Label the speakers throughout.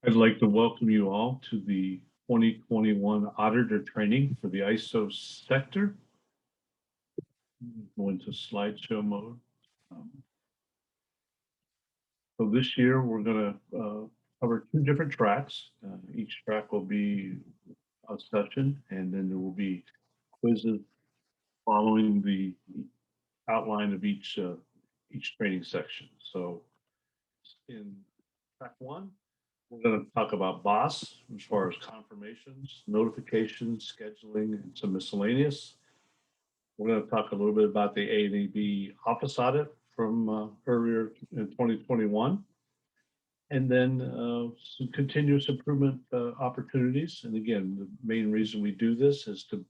Speaker 1: I'd like to welcome you all to the 2021 Auditor Training for the ISO sector. Go into slideshow mode. Um, So this year, we're going to cover two different tracks. Each track will be a session, and then there will be quizzes following the outline of each training section. So in track one, we're going to talk about BOSS as far as confirmations, notifications, scheduling, and some miscellaneous. We're going to talk a little bit about the A&EB office audit from earlier in 2021, and then some continuous improvement opportunities. And again, the main reason we do this is to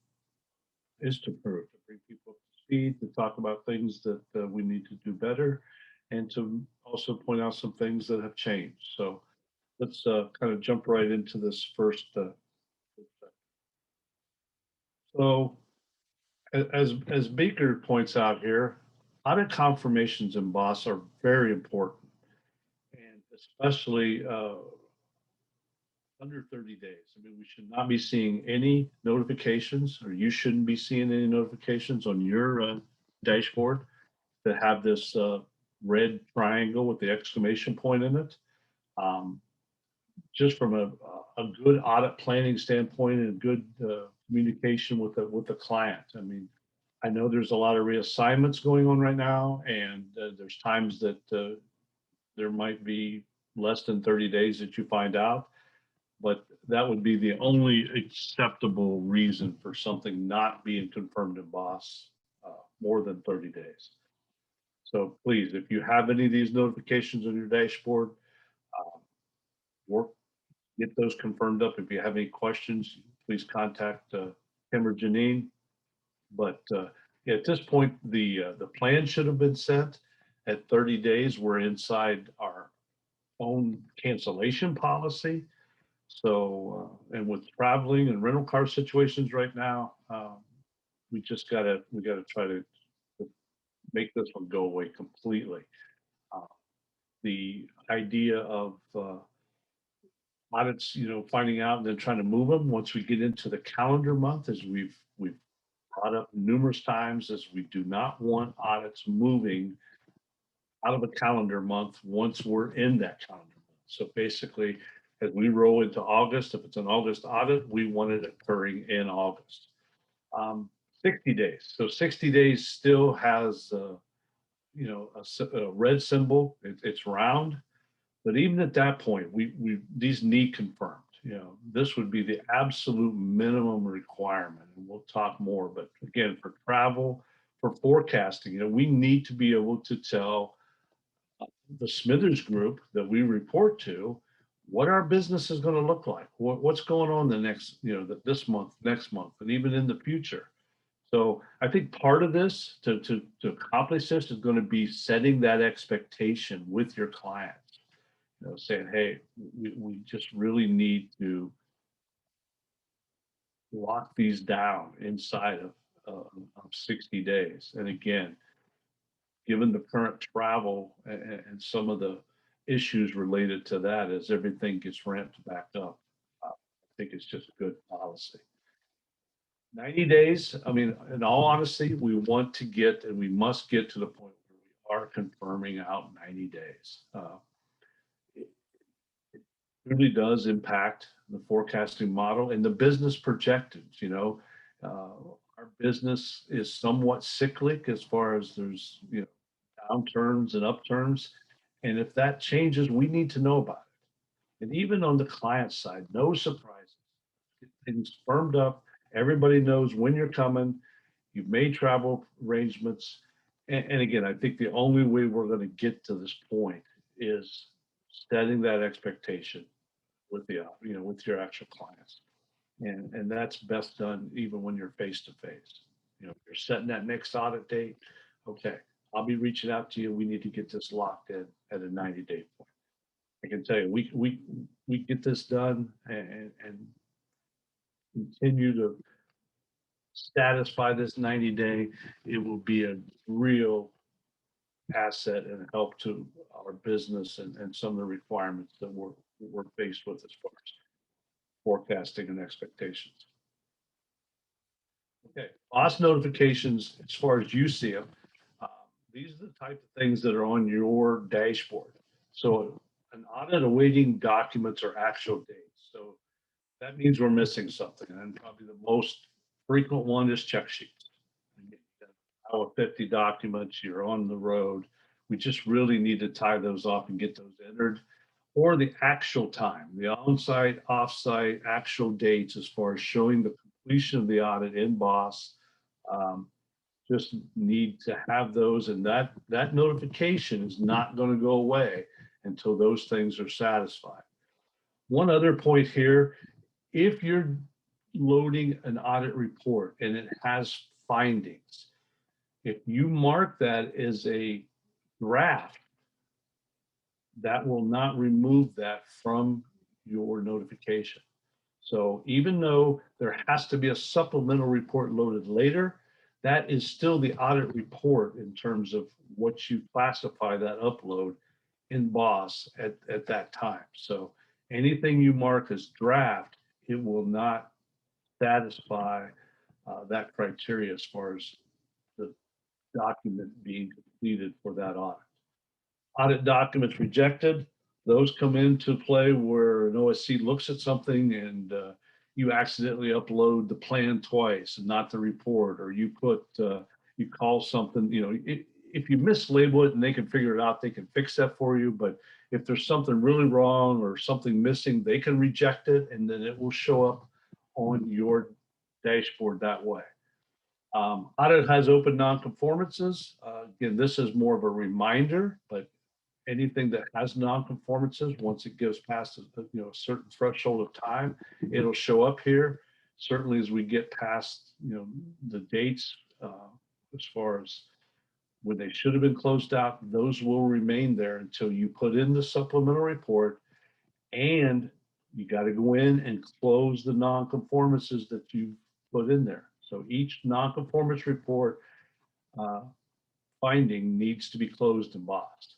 Speaker 1: improve, to bring people up to speed, to talk about things that we need to do better, and to also point out some things that have changed. So let's kind of jump right into this first. So as Baker points out here, audit confirmations in BOSS are very important, and especially under 30 days. I mean, we should not be seeing any notifications, or you shouldn't be seeing any notifications on your dashboard that have this red triangle with the exclamation point in it. Um, just from a good audit planning standpoint and good communication with the client. I mean, I know there's a lot of reassignments going on right now, and there's times that there might be less than 30 days that you find out, but that would be the only acceptable reason for something not being confirmed in BOSS more than 30 days. So please, if you have any of these notifications on your dashboard, work, get those confirmed up. If you have any questions, please contact Tim or Janine. But at this point, the plan should have been sent at 30 days. We're inside our own cancellation policy. So, and with traveling and rental car situations right now, we gotta try to make this one go away completely. Uh, the idea of audits, finding out and then trying to move them once we get into the calendar month, as we've brought up numerous times, is we do not want audits moving out of a calendar month once we're in that calendar month. So basically, as we roll into August, if it's an August audit, we want it occurring in August. 60 days. So 60 days still has, a red symbol. It's round. But even at that point, these need confirmed. This would be the absolute minimum requirement, and we'll talk more. But again, for travel, for forecasting, we need to be able to tell the Smithers group that we report to what our business is going to look like, what's going on the next, this month, next month, and even in the future. So I think part of this to accomplish this is going to be setting that expectation with your clients. Saying, hey, we just really need to lock these down inside of 60 days. And again, given the current travel and some of the issues related to that, as everything gets ramped back up, I think it's just good policy. 90 days, I mean, in all honesty, we want to get and we must get to the point where we are confirming out 90 days. It really does impact the forecasting model and the business projections. Our business is somewhat cyclic as far as there's, downturns and upturns. And if that changes, we need to know about it. And even on the client side, no surprises. Things firmed up. Everybody knows when you're coming. You've made travel arrangements. And again, I think the only way we're going to get to this point is setting that expectation with with your actual clients. And that's best done even when you're face to face. You're setting that next audit date. Okay, I'll be reaching out to you. We need to get this locked in at a 90-day point. I can tell you, we get this done and continue to satisfy this 90-day. It will be a real asset and help to our business and some of the requirements that we're faced with as far as forecasting and expectations. Okay, boss notifications, as far as you see them, uh, these are the type of things that are on your dashboard. So an audit awaiting documents or actual dates. So that means we're missing something. And probably the most frequent one is check sheets. Our 50 documents, you're on the road. We just really need to tie those off and get those entered. Or the actual time, the on-site, off-site, actual dates as far as showing the completion of the audit in BOSS. Um, just need to have those, and that notification is not going to go away until those things are satisfied. One other point here, if you're loading an audit report and it has findings, if you mark that as a draft, that will not remove that from your notification. So even though there has to be a supplemental report loaded later, that is still the audit report in terms of what you classify that upload in BOSS at that time. So anything you mark as draft, it will not satisfy that criteria as far as the document being completed for that audit. Audit documents rejected, those come into play where an OSC looks at something and you accidentally upload the plan twice and not the report, or you you call something, if you mislabel it and they can figure it out, they can fix that for you. But if there's something really wrong or something missing, they can reject it and then it will show up on your dashboard that way. Audit has open nonconformances. Again, this is more of a reminder, but anything that has nonconformances, once it goes past a certain threshold of time, it'll show up here. Certainly, as we get past the dates, as far as when they should have been closed out, those will remain there until you put in the supplemental report, and you got to go in and close the nonconformances that you put in there. So each nonconformance report finding needs to be closed and boxed.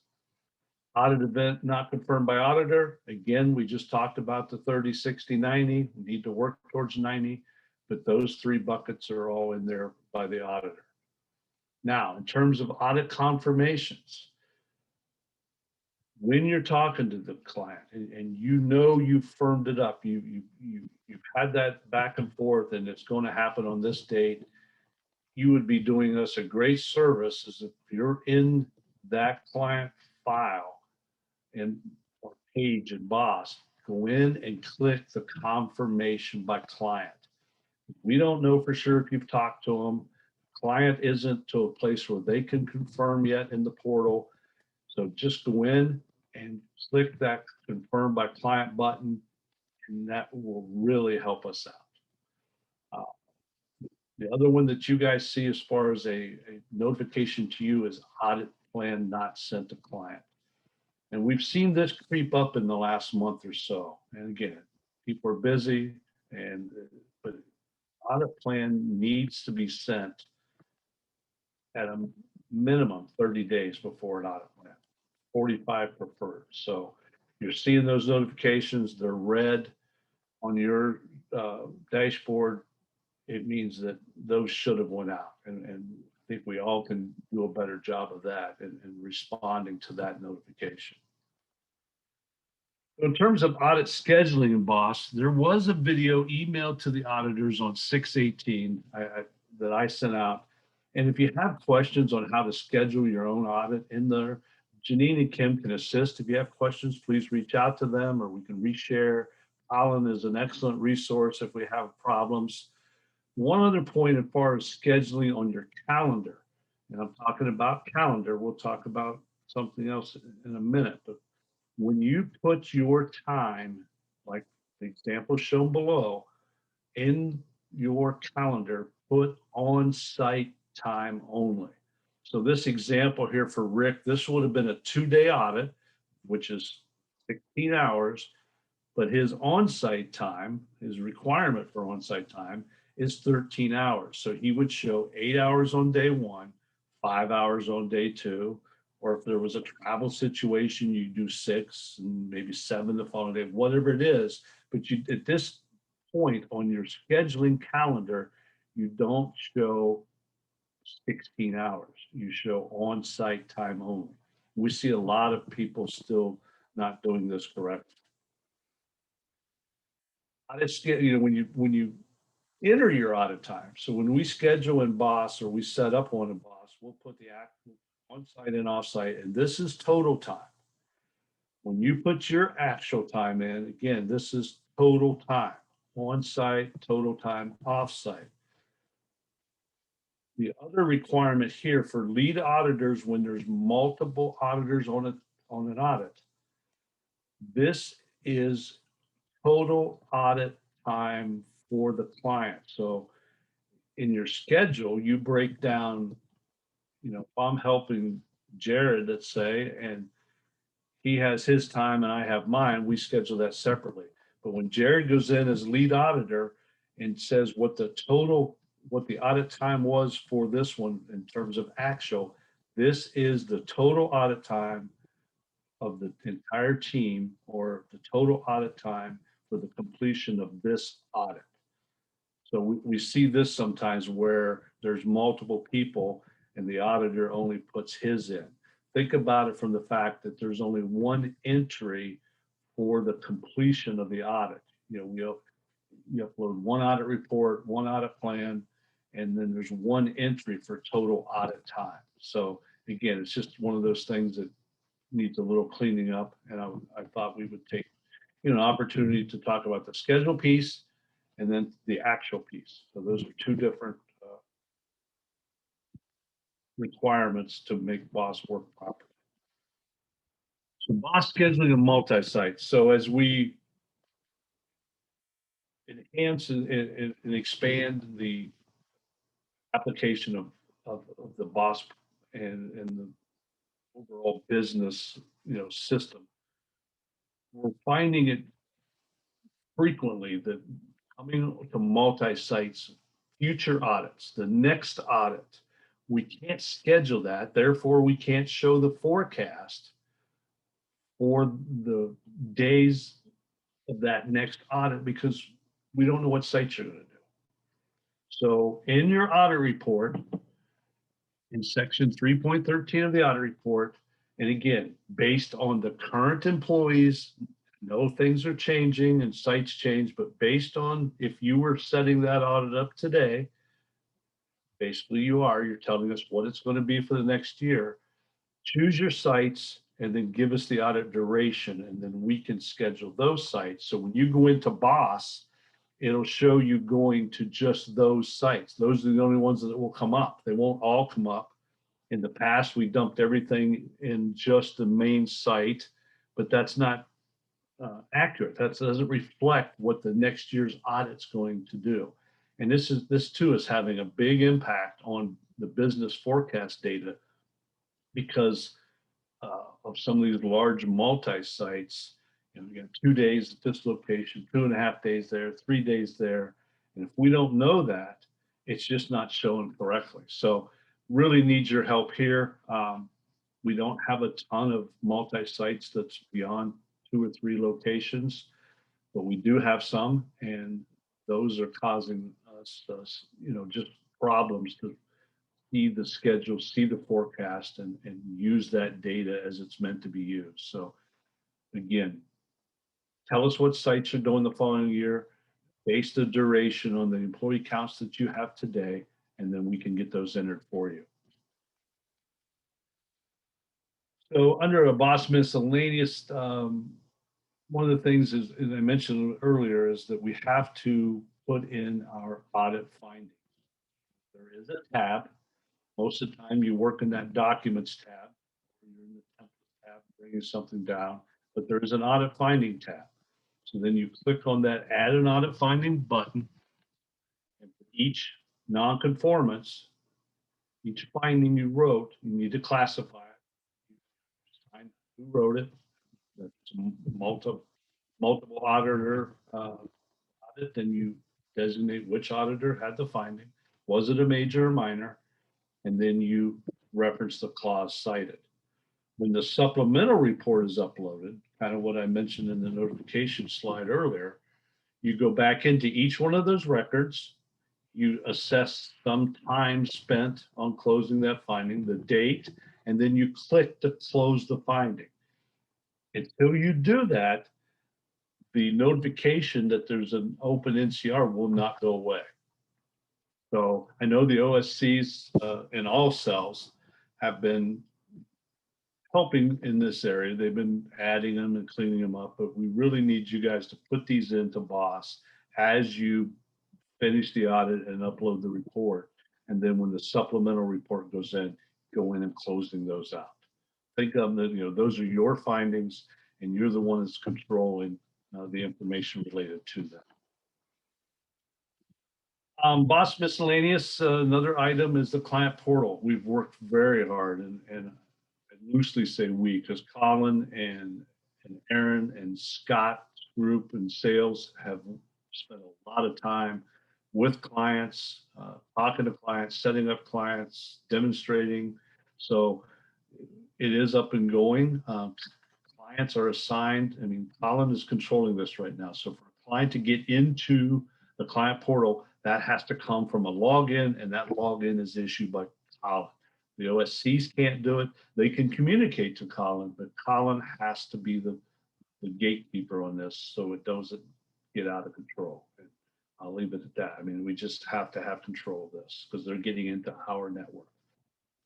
Speaker 1: Audit event not confirmed by auditor. Again, we just talked about the 30, 60, 90. We need to work towards 90, but those three buckets are all in there by the auditor. Now, in terms of audit confirmations, when you're talking to the client and you've firmed it up, you've had that back and forth and it's going to happen on this date, you would be doing us a great service as if you're in that client file and or page in BOSS, go in and click the confirmation by client. We don't know for sure if you've talked to them. Client isn't to a place where they can confirm yet in the portal. So just go in and click that confirm by client button, and that will really help us out. The other one that you guys see as far as a notification to you is audit plan not sent to client. And we've seen this creep up in the last month or so. And again, people are busy, but audit plan needs to be sent at a minimum 30 days before an audit plan, 45 preferred. So you're seeing those notifications, they're red on your dashboard. It means that those should have went out. And I think we all can do a better job of that and responding to that notification. In terms of audit scheduling in BOSS, there was a video emailed to the auditors on 6/18 that I sent out. And if you have questions on how to schedule your own audit in there, Janine and Kim can assist. If you have questions, please reach out to them or we can reshare. Colin is an excellent resource if we have problems. One other point as far as scheduling on your calendar, and I'm talking about calendar, we'll talk about something else in a minute, but when you put your time, like the example shown below, in your calendar, put on-site time only. So this example here for Rick, this would have been a 2-day audit, which is 16 hours, but his on-site time, his requirement for on-site time is 13 hours. So he would show 8 hours on day 1, 5 hours on day 2, or if there was a travel situation, you do 6 and maybe 7 the following day, whatever it is. But you, at this point on your scheduling calendar, you don't show 16 hours. You show on-site time only. We see a lot of people still not doing this correctly. Audit you know, when you enter your audit time. So when we schedule in Boss or we set up one in Boss, we'll put the actual on-site and off-site, and this is total time. When you put your actual time in, again, this is total time, on-site, total time, off-site. The other requirement here for lead auditors, when there's multiple auditors on an audit, this is total audit time for the client. So in your schedule, you break down, you know, if I'm helping Jared, let's say, and he has his time and I have mine, we schedule that separately. But when Jared goes in as lead auditor and says what the audit time was for this one in terms of actual, this is the total audit time of the entire team, or the total audit time for the completion of this audit. So we see this sometimes where there's multiple people and the auditor only puts his in. Think about it from the fact that there's only one entry for the completion of the audit. You know, you upload one audit report, one audit plan, and then there's one entry for total audit time. So again, it's just one of those things that needs a little cleaning up. And I thought we would take, you know, an opportunity to talk about the schedule piece and then the actual piece. So those are two different requirements to make BOSS work properly. So BOSS scheduling and multi-site. So as we enhance and expand the application of the BOSS and the overall business, you know, system, we're finding it frequently that coming to multi-sites, future audits, the next audit, we can't schedule that. Therefore, we can't show the forecast for the days of that next audit because we don't know what sites you're going to do. So in your audit report, in section 3.13 of the audit report, and again, based on the current employees, no, things are changing and sites change, but based on if you were setting that audit up today, basically you're telling us what it's going to be for the next year. Choose your sites and then give us the audit duration, and then we can schedule those sites. So when you go into BOSS, it'll show you going to just those sites. Those are the only ones that will come up. They won't all come up. In the past, we dumped everything in just the main site, but that's not accurate. That doesn't reflect what the next year's audit's going to do. And this too is having a big impact on the business forecast data because of some of these large multi-sites. You know, you got 2 days at this location, 2.5 days there, 3 days there. And if we don't know that, it's just not showing correctly. So really need your help here. We don't have a ton of multi-sites that's beyond 2 or 3 locations, but we do have some, and those are causing us, you know, just problems to see the schedule, see the forecast, and use that data as it's meant to be used. So again, tell us what sites you're doing the following year, base the duration on the employee counts that you have today, and then we can get those entered for you. So under a BOSS miscellaneous, one of the things is, as I mentioned earlier, is that we have to put in our audit findings. There is a tab. Most of the time you work in that documents tab, or you're in the template tab, bringing something down, but there is an audit finding tab. So then you click on that add an audit finding button, and for each non-conformance, each finding you wrote, you need to classify it. Who wrote it? That's multiple auditor audit, then you designate which auditor had the finding. Was it a major or minor? And then you reference the clause cited. When the supplemental report is uploaded, kind of what I mentioned in the notification slide earlier, you go back into each one of those records, you assess some time spent on closing that finding, the date, and then you click to close the finding. Until you do that, the notification that there's an open NCR will not go away. So I know the OSCs in all cells have been helping in this area. They've been adding them and cleaning them up, but we really need you guys to put these into BOSS as you finish the audit and upload the report. And then when the supplemental report goes in, go in and closing those out. Think of them, those are your findings and you're the one that's controlling the information related to them. BOSS miscellaneous, another item is the client portal. We've worked very hard and I loosely say we, because Colin and Aaron and Scott's group and sales have spent a lot of time with clients, talking to clients, setting up clients, demonstrating. So it is up and going. Clients are assigned. I mean, Colin is controlling this right now. So for a client to get into the client portal, that has to come from a login, and that login is issued by Colin. The OSCs can't do it. They can communicate to Colin, but Colin has to be the gatekeeper on this so it doesn't get out of control. And I'll leave it at that. I mean, we just have to have control of this because they're getting into our network.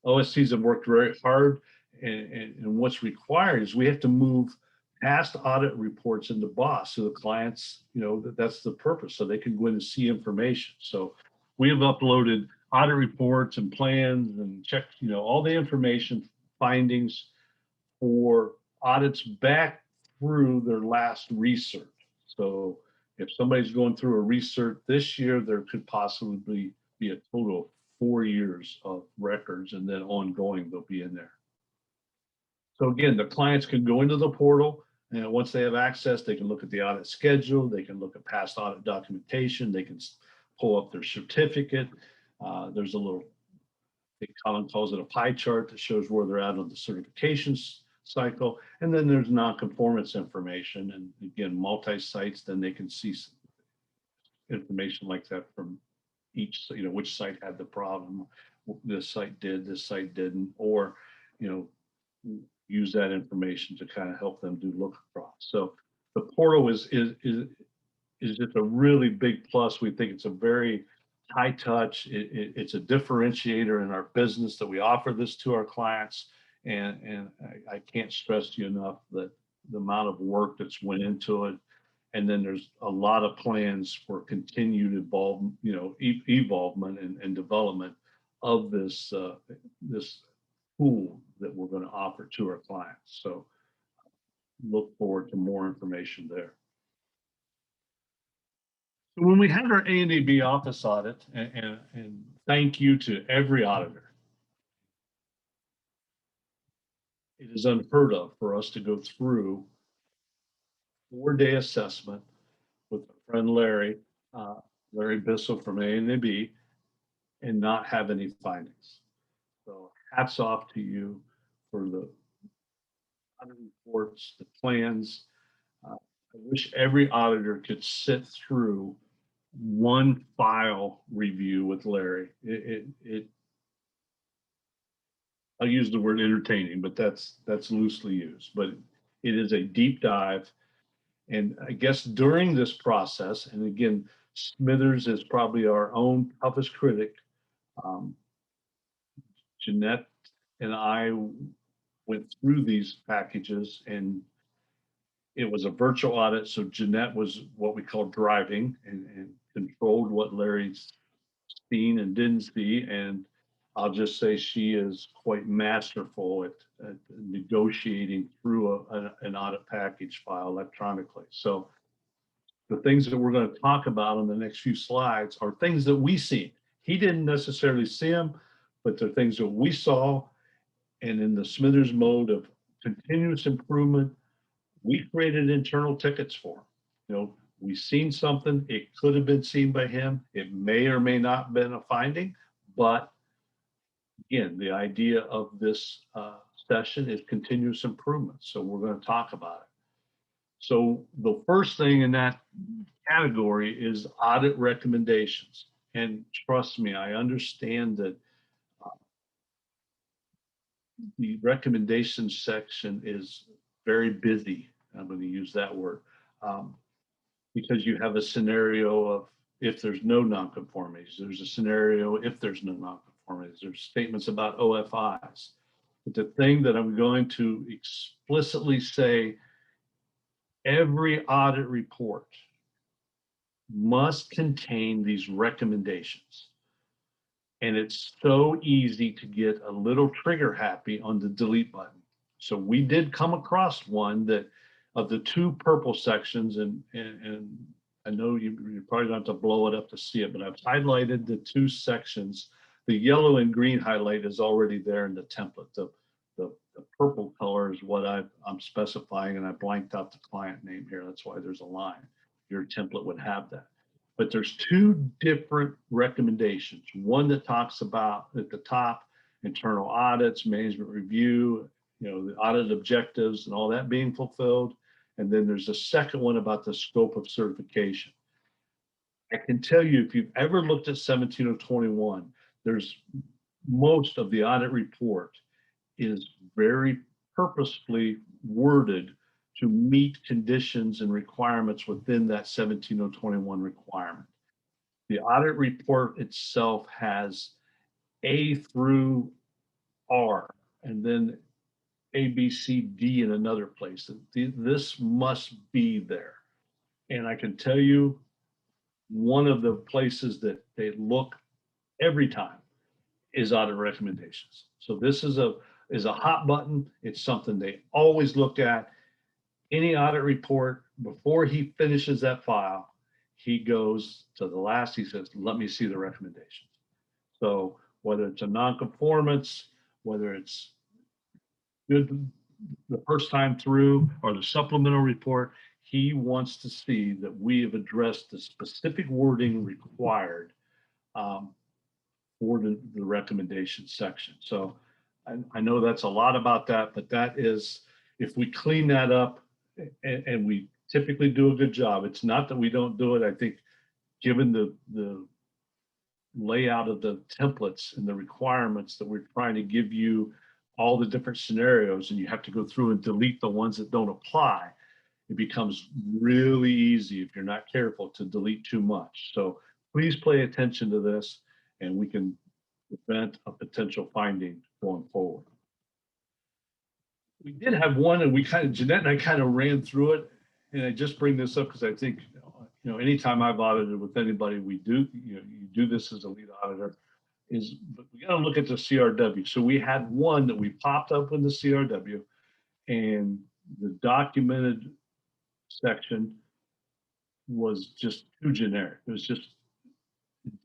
Speaker 1: OSCs have worked very hard, and what's required is we have to move past audit reports into BOSS so the clients, that's the purpose, so they can go in and see information. So we have uploaded audit reports and plans and checked, all the information, findings for audits back through their last research. So if somebody's going through a research this year, there could possibly be a total of 4 years of records, and then ongoing they'll be in there. So again, the clients can go into the portal, and once they have access, they can look at the audit schedule, they can look at past audit documentation, they can pull up their certificate. There's a little, I think Colin calls it a pie chart that shows where they're at on the certifications cycle. And then there's non-conformance information, and again, multi-sites, then they can see information like that from each, which site had the problem, this site did, this site didn't, or, use that information to kind of help them do look across. So the portal is just a really big plus. We think it's a very high touch. It's a differentiator in our business that we offer this to our clients. And I can't stress to you enough that the amount of work that's went into it. And then there's a lot of plans for continued evolvement and development of this tool that we're going to offer to our clients. So look forward to more information there. So when we had our A&EB office audit, and thank you to every auditor, it is unheard of for us to go through 4-day assessment with a friend Larry Bissell from A&EB, and not have any findings. So hats off to you for the audit reports, the plans. I wish every auditor could sit through one file review with Larry. I'll use the word entertaining, but that's loosely used, but it is a deep dive. And I guess during this process, and again, Smithers is probably our own toughest critic. Jeanette and I went through these packages, and it was a virtual audit. So Jeanette was what we call driving and controlled what Larry's seen and didn't see. And I'll just say she is quite masterful at negotiating through an audit package file electronically. So the things that we're going to talk about on the next few slides are things that we see. He didn't necessarily see them, but they're things that we saw. And in the Smithers mode of continuous improvement, we created internal tickets for him. We've seen something, it could have been seen by him. It may or may not have been a finding, but again, the idea of this session is continuous improvement. So we're going to talk about it. So the first thing in that category is audit recommendations. And trust me, I understand that the recommendations section is very busy. I'm going to use that word because you have a scenario of if there's no nonconformities, there's a scenario if there's no nonconformities, there's statements about OFIs. But the thing that I'm going to explicitly say, every audit report must contain these recommendations. And it's so easy to get a little trigger happy on the delete button. So we did come across one that of the two purple sections, and I know you probably don't have to blow it up to see it, but I've highlighted the two sections. The yellow and green highlight is already there in the template. The purple color is what I'm specifying, and I blanked out the client name here. That's why there's a line. Your template would have that. But there's two different recommendations. One that talks about at the top, internal audits, management review, the audit objectives and all that being fulfilled. And then there's a second one about the scope of certification. I can tell you, if you've ever looked at 17021, there's most of the audit report is very purposefully worded to meet conditions and requirements within that 17021 requirement. The audit report itself has A through R, and then A, B, C, D in another place. This must be there. And I can tell you, one of the places that they look every time is audit recommendations. So this is a hot button. It's something they always look at. Any audit report, before he finishes that file, he goes to the last, he says, let me see the recommendations. So whether it's a nonconformance, whether it's good the first time through or the supplemental report, he wants to see that we have addressed the specific wording required for the recommendation section. So I know that's a lot about that, but that is, if we clean that up, and we typically do a good job. It's not that we don't do it. I think given the layout of the templates and the requirements that we're trying to give you all the different scenarios, and you have to go through and delete the ones that don't apply, it becomes really easy if you're not careful to delete too much. So please pay attention to this, and we can prevent a potential finding going forward. We did have one, and Jeanette and I kind of ran through it. And I just bring this up because I think, anytime I've audited with anybody, we do, you do this as a lead auditor, but we got to look at the CRW. So we had one that we popped up in the CRW, and the documented section was just too generic. It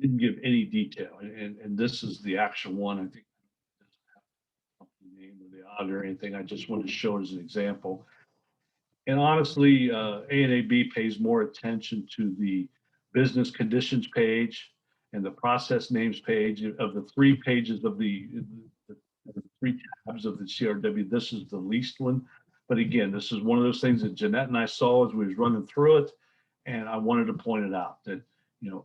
Speaker 1: didn't give any detail. And this is the actual one. I think name of the auditor or anything. I just want to show it as an example. And honestly, A&AB pays more attention to the business conditions page and the process names page. Of the 3 pages of the 3 tabs of the CRW, this is the least one. But again, this is one of those things that Jeanette and I saw as we was running through it, and I wanted to point it out that,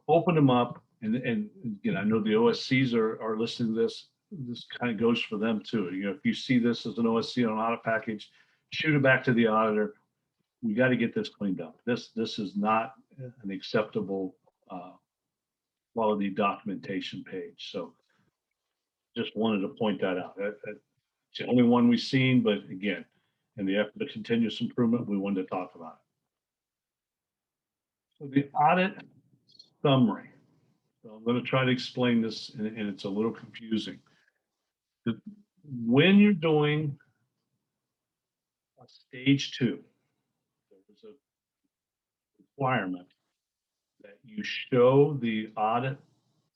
Speaker 1: open them up. And again, I know the OSCs are listening to this. This kind of goes for them too. If you see this as an OSC on an audit package, shoot it back to the auditor. We got to get this cleaned up. This is not an acceptable quality documentation page. So just wanted to point that out. It's the only one we've seen, but again, in the effort of continuous improvement, we wanted to talk about it. So the audit summary. So I'm going to try to explain this, and it's a little confusing. When you're doing a stage 2, there's a requirement that you show the audit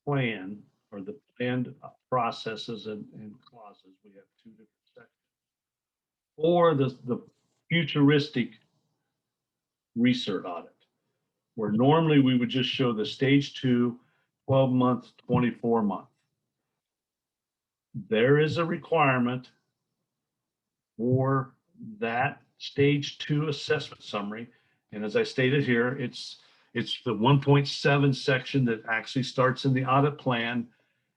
Speaker 1: plan or the planned processes and clauses. We have 2 different sections. Or the futuristic research audit, where normally we would just show the stage 2, 12 months, 24 months. There is a requirement for that stage 2 assessment summary. And as I stated here, it's the 1.7 section that actually starts in the audit plan,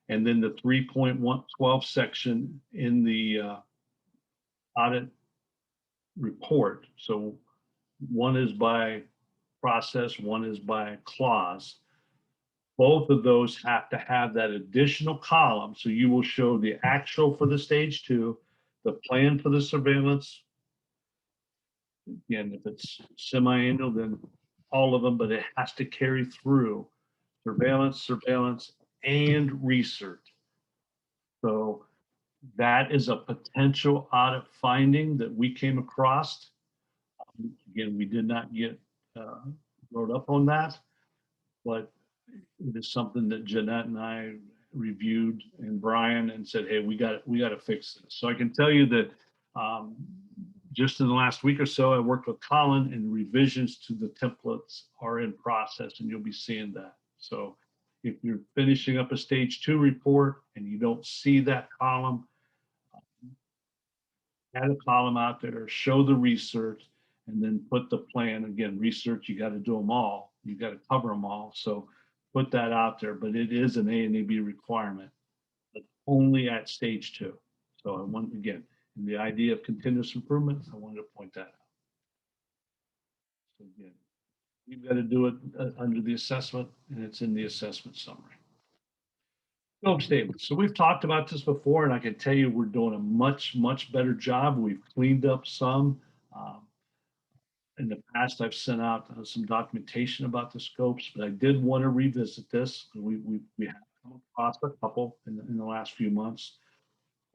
Speaker 1: and then the 3.112 section in the audit report. So one is by process, one is by clause. Both of those have to have that additional column. So you will show the actual for the stage 2, the plan for the surveillance. Again, if it's semi-annual, then all of them, but it has to carry through surveillance, and research. So that is a potential audit finding that we came across. Again, we did not get wrote up on that, but it is something that Jeanette and I reviewed, and Brian, and said, hey, we got to fix this. So I can tell you that just in the last week or so, I worked with Colin, and revisions to the templates are in process, and you'll be seeing that. So if you're finishing up a stage 2 report and you don't see that column, add a column out there, show the research, and then put the plan. Again, research, you got to do them all. You got to cover them all. So put that out there, but it is an A and AB requirement, but only at stage 2. So I want, again, in the idea of continuous improvement, I wanted to point that out. So again, you've got to do it under the assessment, and it's in the assessment summary. Scope statements. So we've talked about this before, and I can tell you we're doing a much better job. We've cleaned up some. In the past, I've sent out some documentation about the scopes, but I did want to revisit this. We have come across a couple in the last few months.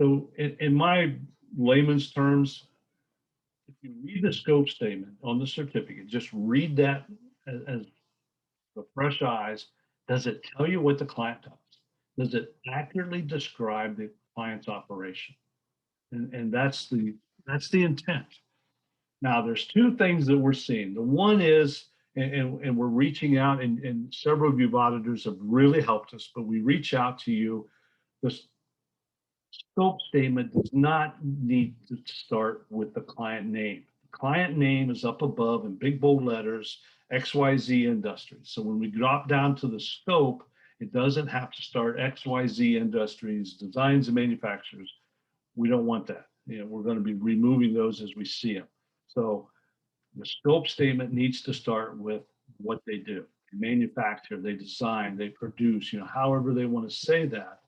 Speaker 1: So in my layman's terms, if you read the scope statement on the certificate, just read that as the fresh eyes. Does it tell you what the client does? Does it accurately describe the client's operation? And that's the intent. Now, there's 2 things that we're seeing. The one is, and we're reaching out, and several of you auditors have really helped us, but we reach out to you. The scope statement does not need to start with the client name. The client name is up above in big bold letters, XYZ Industries. So when we drop down to the scope, it doesn't have to start XYZ Industries, designs and manufacturers. We don't want that. We're going to be removing those as we see them. So the scope statement needs to start with what they do. They manufacture, they design, they produce, however they want to say that.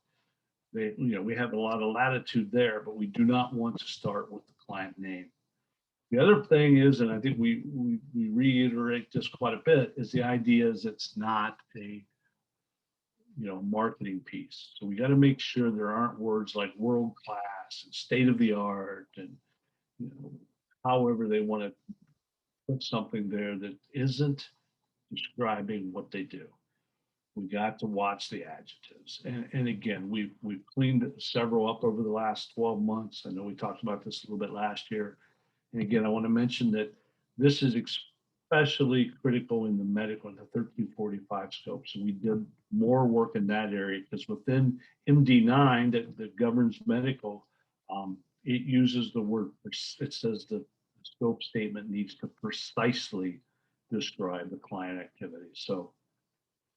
Speaker 1: We have a lot of latitude there, but we do not want to start with the client name. The other thing is, and I think we reiterate this quite a bit, is the idea is it's not a marketing piece. So we got to make sure there aren't words like world class and state of the art, and however they want to put something there that isn't describing what they do. We got to watch the adjectives. And again, we've cleaned several up over the last 12 months. I know we talked about this a little bit last year. And again, I want to mention that this is especially critical in the medical and the 1345 scope. So we did more work in that area, because within MD9 that governs medical, it uses the word, it says the scope statement needs to precisely describe the client activity. So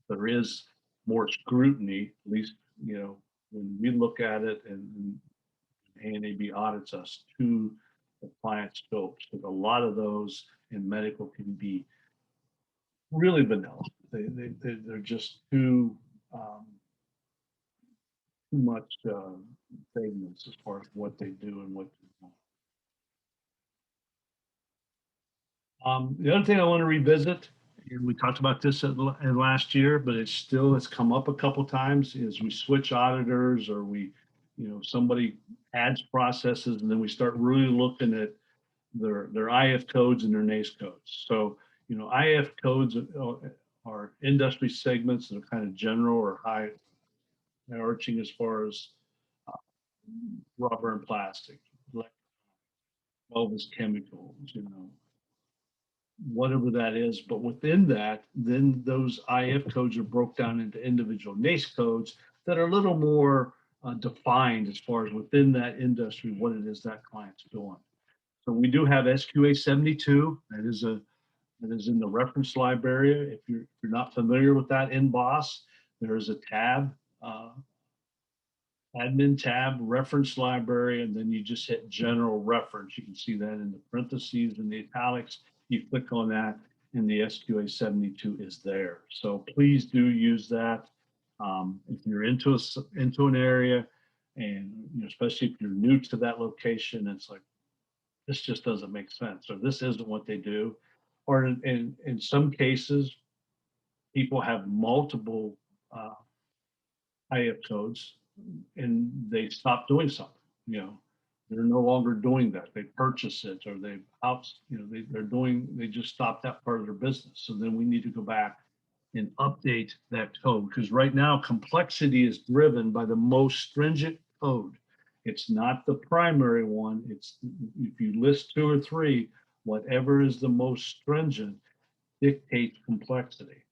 Speaker 1: there is more scrutiny, at least, when we look at it, and A&AB audits us to the client scopes, because a lot of those in medical can be really vanilla. They're just too much vagueness as far as what they do and what they don't. The other thing I want to revisit, and we talked about this last year, but it's come up a couple times, is we switch auditors, or somebody adds processes, and then we start really looking at their IF codes and their NACE codes. So, IF codes are industry segments that are kind of general or high arching as far as rubber and plastic, like 12 is chemicals, whatever that is. But within that, then those IF codes are broke down into individual NACE codes that are a little more defined as far as within that industry, what it is that client's doing. So we do have SQA 72. That is in the reference library. If you're not familiar with that in BOSS, there is a tab, admin tab, reference library, and then you just hit general reference. You can see that in the parentheses and the italics. You click on that, and the SQA 72 is there. So please do use that. If you're into an area, and especially if you're new to that location, it's like, this just doesn't make sense, or this isn't what they do. Or in some cases, people have multiple IF codes and they stop doing something. You know, they're no longer doing that. They purchase it, or they out, they just stop that part of their business. So then we need to go back and update that code, because right now complexity is driven by the most stringent code. It's not the primary one. It's, if you list two or three, whatever is the most stringent dictates complexity.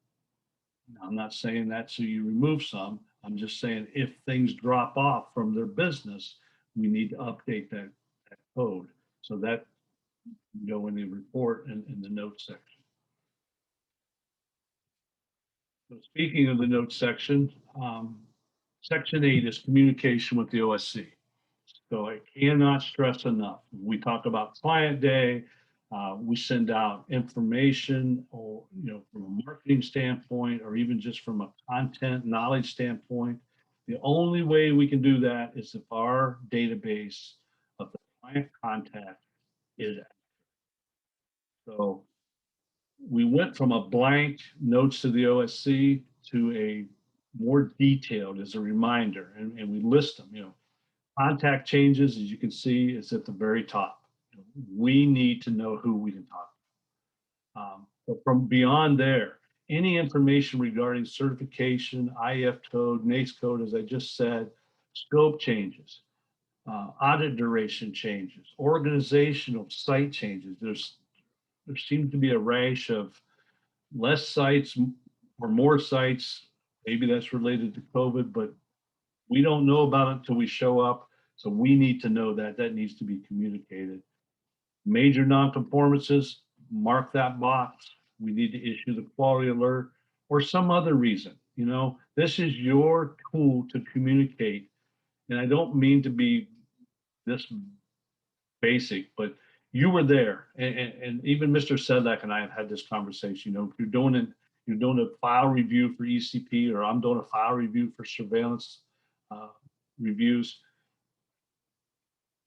Speaker 1: Now, I'm not saying that so you remove some. I'm just saying if things drop off from their business, we need to update that code. So that can go in the report and in the notes section. So speaking of the notes section, section 8 is communication with the OSC. So I cannot stress enough. We talk about client day. We send out information, or from a marketing standpoint, or even just from a content knowledge standpoint. The only way we can do that is if our database of the client contact is accurate. So we went from a blank notes to the OSC to a more detailed as a reminder, and we list them. Contact changes, as you can see, is at the very top. We need to know who we can talk to. But from beyond there, any information regarding certification, IF code, NAICS code, as I just said, scope changes, audit duration changes, organizational site changes. There seems to be a rash of less sites or more sites. Maybe that's related to COVID, but we don't know about it until we show up. So we need to know that. That needs to be communicated. Major nonconformances, mark that box. We need to issue the quality alert or some other reason. This is your tool to communicate. And I don't mean to be this basic, but you were there. And even Mr. Sedlak and I have had this conversation. If you're doing a file review for ECP, or I'm doing a file review for surveillance reviews,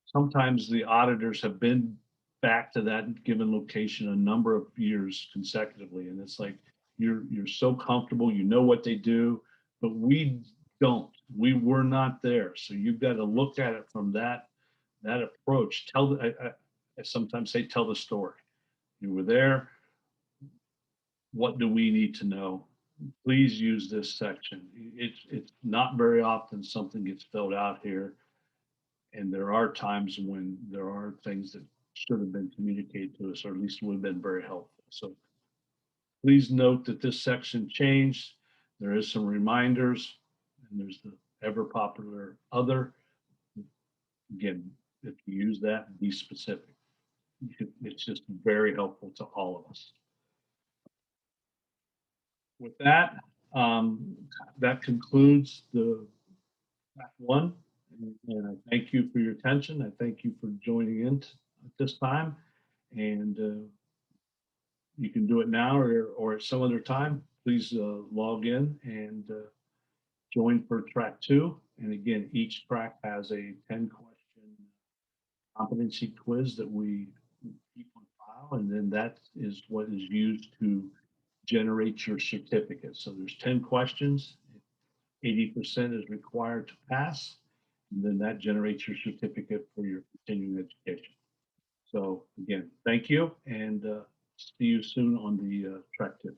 Speaker 1: sometimes the auditors have been back to that given location a number of years consecutively, and it's like you're so comfortable, what they do, but we don't. We were not there, so you've got to look at it from that approach. I sometimes say, tell the story. You were there. What do we need to know? Please use this section. It's not very often something gets filled out here. And there are times when there are things that should have been communicated to us, or at least would have been very helpful. So please note that this section changed. There is some reminders, and there's the ever popular other. Again, if you use that, be specific. It's just very helpful to all of us. With that, that concludes the Act 1. And I thank you for your attention. I thank you for joining in at this time. And you can do it now or at some other time. Please log in and join for track 2. And again, each track has a 10-question competency quiz that we keep on file. And then that is what is used to generate your certificate. So there's 10 questions. 80% is required to pass. And then that generates your certificate for your continuing education. So again, thank you, and see you soon on the track 2.